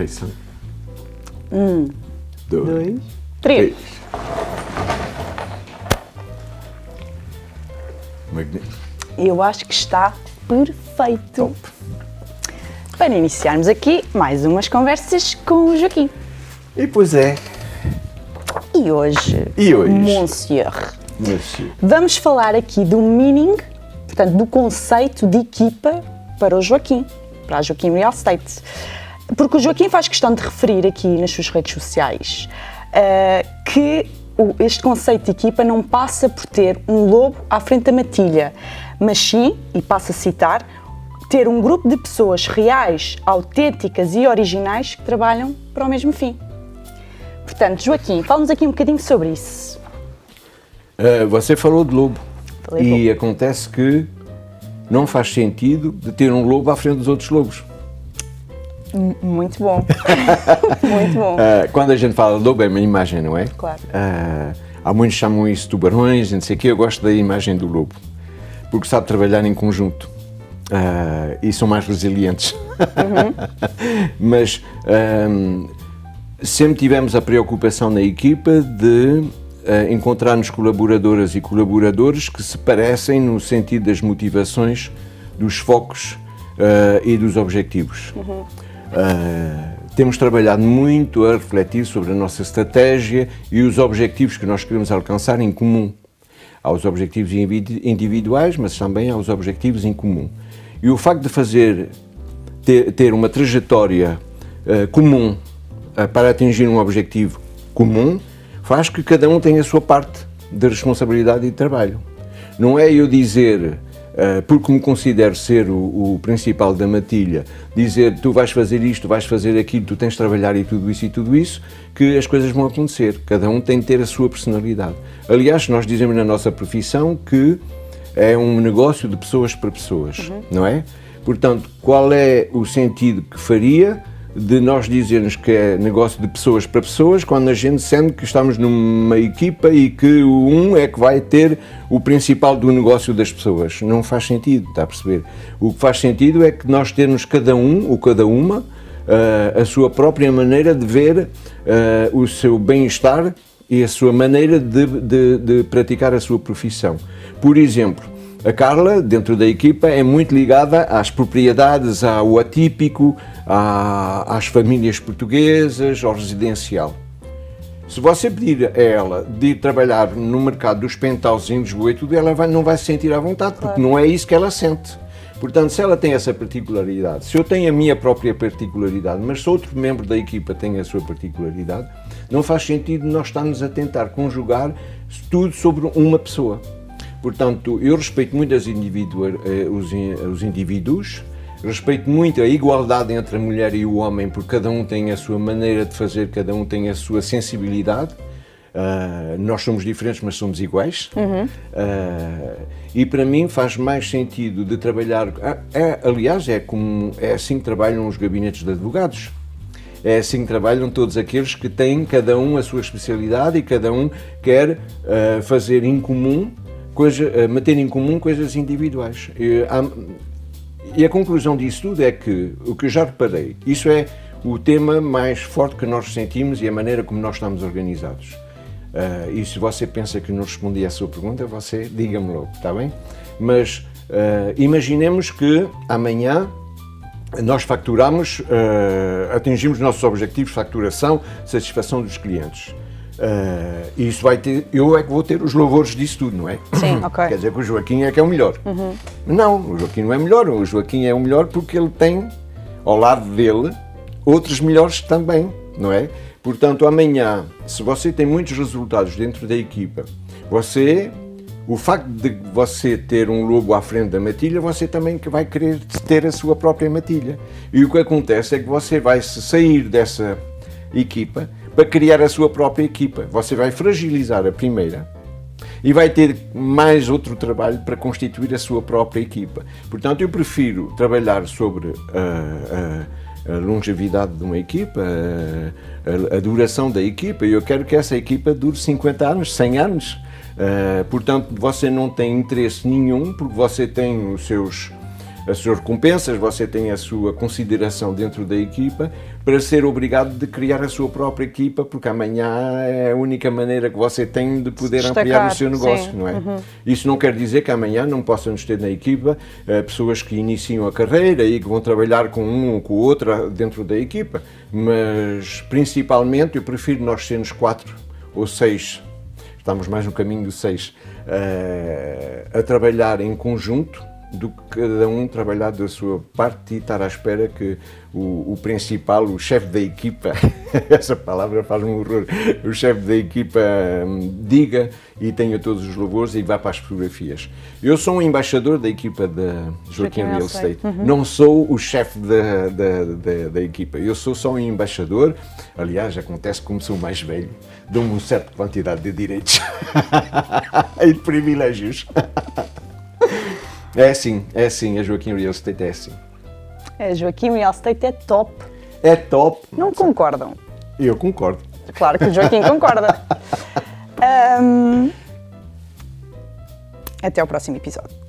refeição. 2, 3. Magnífico. Eu acho que está perfeito. Top. Para iniciarmos aqui mais umas conversas com o Joaquim. E pois é. E hoje, Monsieur, vamos falar aqui do meaning, portanto, do conceito de equipa para o Joaquim, para a Joaquim Real Estate. Porque o Joaquim faz questão de referir aqui nas suas redes sociais que este conceito de equipa não passa por ter um lobo à frente da matilha, mas sim, e passo a citar, ter um grupo de pessoas reais, autênticas e originais que trabalham para o mesmo fim. Portanto, Joaquim, fala-nos aqui um bocadinho sobre isso. Você falou de lobo. Falei e lobo. Acontece que não faz sentido de ter um lobo à frente dos outros lobos. Muito bom. Muito bom. Quando a gente fala de lobo é uma imagem, não é? Claro. Há muitos que chamam isso de tubarões, não sei o quê. Eu gosto da imagem do lobo, porque sabe trabalhar em conjunto e são mais resilientes. Mas sempre tivemos a preocupação na equipa de encontrar-nos colaboradoras e colaboradores que se parecem no sentido das motivações, dos focos e dos objetivos. Temos trabalhado muito a refletir sobre a nossa estratégia e os objetivos que nós queremos alcançar em comum. Há os objetivos individuais, mas também há os objetivos em comum. E o facto de ter uma trajetória comum para atingir um objetivo comum faz que cada um tenha a sua parte de responsabilidade e de trabalho. Não é eu dizer, porque me considero ser o principal da matilha, dizer tu vais fazer isto, tu vais fazer aquilo, tu tens de trabalhar e tudo isso, que as coisas vão acontecer. Cada um tem de ter a sua personalidade. Aliás, nós dizemos na nossa profissão que é um negócio de pessoas para pessoas, não é? Portanto, qual é o sentido que faria de nós dizermos que é negócio de pessoas para pessoas, quando a gente sente que estamos numa equipa e que um é que vai ter o principal do negócio das pessoas? Não faz sentido, está a perceber? O que faz sentido é que nós termos cada um ou cada uma a sua própria maneira de ver o seu bem-estar e a sua maneira de praticar a sua profissão. Por exemplo, a Carla, dentro da equipa, é muito ligada às propriedades, ao atípico, às famílias portuguesas, ao residencial. Se você pedir a ela de ir trabalhar no mercado dos penthouses em Lisboa e tudo, ela não vai se sentir à vontade, porque não é isso que ela sente. Portanto, se ela tem essa particularidade, se eu tenho a minha própria particularidade, mas se outro membro da equipa tem a sua particularidade, não faz sentido nós estarmos a tentar conjugar tudo sobre uma pessoa. Portanto, eu respeito muito os indivíduos, respeito muito a igualdade entre a mulher e o homem, porque cada um tem a sua maneira de fazer, cada um tem a sua sensibilidade. Nós somos diferentes, mas somos iguais. E para mim faz mais sentido de trabalhar... aliás, é assim que trabalham os gabinetes de advogados. É assim que trabalham todos aqueles que têm cada um a sua especialidade e cada um quer fazer em comum, meter em comum coisas individuais. E a conclusão disso tudo é que, o que eu já reparei, isso é o tema mais forte que nós sentimos e a maneira como nós estamos organizados. E se você pensa que não respondi à sua pergunta, você diga-me logo, está bem? Mas imaginemos que amanhã nós faturamos, atingimos nossos objetivos de faturação, satisfação dos clientes. Isso vai ter, eu é que vou ter os louvores disso tudo, não é? Sim, ok. Quer dizer que o Joaquim é que é o melhor. Não, o Joaquim não é melhor, o Joaquim é o melhor porque ele tem, ao lado dele, outros melhores também, não é? Portanto, amanhã, se você tem muitos resultados dentro da equipa, o facto de você ter um lobo à frente da matilha, você também vai querer ter a sua própria matilha. E o que acontece é que você vai sair dessa equipa para criar a sua própria equipa. Você vai fragilizar a primeira e vai ter mais outro trabalho para constituir a sua própria equipa. Portanto, eu prefiro trabalhar sobre a longevidade de uma equipa, a duração da equipa, e eu quero que essa equipa dure 50 anos, 100 anos. Portanto, você não tem interesse nenhum, porque você tem os seus as suas recompensas, você tem a sua consideração dentro da equipa, para ser obrigado de criar a sua própria equipa, porque amanhã é a única maneira que você tem de poder ampliar o seu negócio, não é? Isso não quer dizer que amanhã não possamos ter na equipa pessoas que iniciam a carreira e que vão trabalhar com um ou com o outro dentro da equipa, mas principalmente eu prefiro nós sermos 4 ou 6, estamos mais no caminho do 6, a trabalhar em conjunto, do que cada um trabalhar da sua parte e estar à espera que o principal, o chefe da equipa, essa palavra faz um horror, o chefe da equipa diga e tenha todos os louvores e vá para as fotografias. Eu sou um embaixador da equipa da Joaquim Real Estate, não sou o chefe da equipa, eu sou só um embaixador. Aliás, acontece como sou mais velho, dou-me uma certa quantidade de direitos e de privilégios. É assim, a Joaquim Real Estate é assim. A Joaquim Real Estate é top. É top. Não concordam? Eu concordo. Claro que o Joaquim concorda. Até ao próximo episódio.